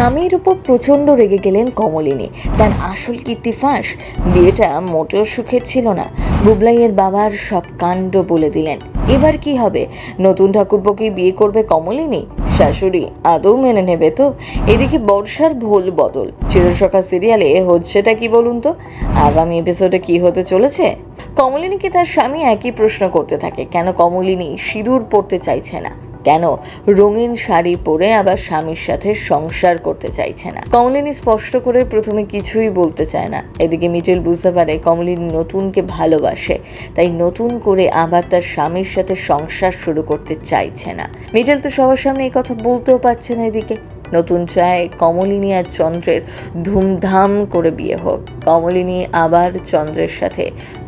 স্বামীর উপর প্রচণ্ড রেগে গেলেন কমলিনী। তার আসল কীর্তি ফাঁস। বিয়েটা মোটেও সুখের ছিল না। বুবলাইয়ের বাবার সব কাণ্ড বলে দিলেন। এবার কি হবে? নতুন ঠাকুরপোকেই বিয়ে করবে কমলিনী? শাশুড়ি আদৌ মেনে নেবে তো? এদিকে বর্ষার ভোল বদল। চিরসখা সিরিয়ালে হচ্ছেটা কি বলুন তো? আগামী এপিসোডে কি হতে চলেছে? কমলিনীকে তার স্বামী একই প্রশ্ন করতে থাকে, কেন কমলিনী সিঁদুর পরতে চাইছে না, কেন রঙিন শাড়ি পরে আবার স্বামীর সাথে সংসার করতে চাইছে না। কমলিনী স্পষ্ট করে প্রথমে কিছুই বলতে চায় না। এদিকে মিটেল বুঝতে পারে কমলিনী নতুনকে ভালোবাসে, তাই নতুন করে আবার তার স্বামীর সাথে সংসার শুরু করতে চাইছে না। মিটেল তো সবার সামনে এই কথা বলতেও পারছে না। এদিকে নতুন চায় কমলিনী আর চন্দ্রের ধুমধাম করে বিয়ে হোক। কমলিনী আবার চন্দ্রের সাথে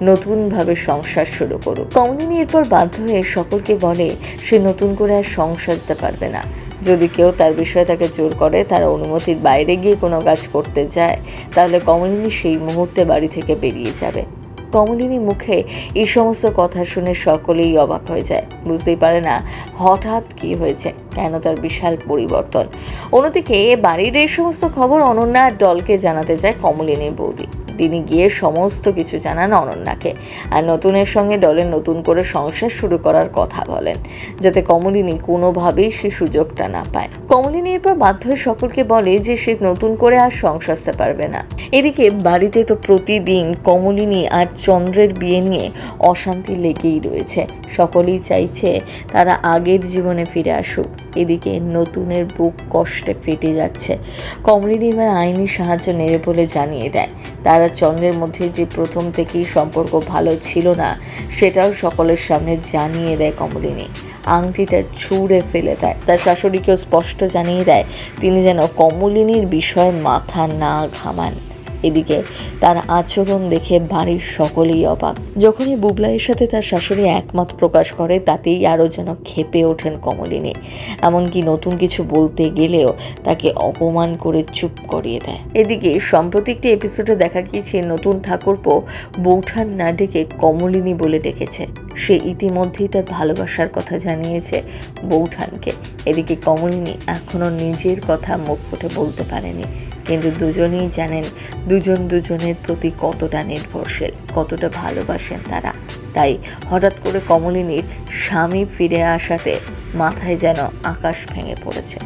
নতুনভাবে সংসার শুরু করুক। কমলিনী এরপর বাধ্য হয়ে সকলকে বলে সে নতুন করে আর সংসার সাজতে পারবে না। যদি কেউ তার বিষয়ে তাকে জোর করে, তার অনুমতির বাইরে গিয়ে কোনো কাজ করতে যায়, তাহলে কমলিনী সেই মুহূর্তে বাড়ি থেকে বেরিয়ে যাবে। কমলিনী মুখে এই সমস্ত কথা শুনে সকলেই অবাক হয়ে যায়। বুঝতেই পারে না হঠাৎ কি হয়েছে, কেন তার বিশাল পরিবর্তন। অন্যদিকে বাড়ির এই সমস্ত খবর অনন্যা আর দলকে জানাতে যায় কমলিনীর বৌদি। তিনি গিয়ে সমস্ত কিছু জানান অনন্যাকে, আর নতুনের সঙ্গে দলের নতুন করে সংসার শুরু করার কথা বলেন, যাতে কমলিনী কোনোভাবেই সে সুযোগটা না পায়। কমলিনী এরপর বাধ্য হয়ে সকলকে বলে যে সে নতুন করে আর সংসার সাজতে পারবে না। এদিকে বাড়িতে তো প্রতিদিন কমলিনী আর চন্দ্রের বিয়ে নিয়ে অশান্তি লেগেই রয়েছে। সকলেই চাইছে তারা আগের জীবনে ফিরে আসুক। এদিকে নতুনের বুক কষ্টে ফেটে যাচ্ছে। কমলিনী এবার আইনি সাহায্য নেবে বলে জানিয়ে দেয়। তারা চন্দ্রের মধ্যে যে প্রথম থেকেই সম্পর্ক ভালো ছিল না, সেটাও সকলের সামনে জানিয়ে দেয় কমলিনী। আংটিটা ছুঁড়ে ফেলে দেয়। তার শাশুড়িকেও স্পষ্ট জানিয়ে দেয় তিনি যেন কমলিনীর বিষয়ে মাথা না ঘামান। এদিকে তার আচরণ দেখে বাড়ির সকলেই অবাক। যখনই বুবলাইয়ের সাথে তার শাশুড়ি একমত প্রকাশ করে, তাতেই আরও যেন ক্ষেপে ওঠেন কমলিনী। এমনকি নতুন কিছু বলতে গেলেও তাকে অপমান করে চুপ করিয়ে দেয়। এদিকে সম্প্রতি একটি এপিসোডে দেখা গিয়েছে নতুন ঠাকুরপো বৌঠান না ডেকে কমলিনী বলে ডেকেছে। সে ইতিমধ্যেই তার ভালোবাসার কথা জানিয়েছে বৌঠানকে। এদিকে কমলিনী এখনো নিজের কথা মুখ ফুটে বলতে পারেনি, কিন্তু দুজনেই জানেন দুজন দুজনের প্রতি কতটা নির্ভরশীল, কতটা ভালোবাসেন তারা। তাই হঠাৎ করে কমলিনীর স্বামী ফিরে আসাতে মাথায় যেন আকাশ ভেঙে পড়েছে।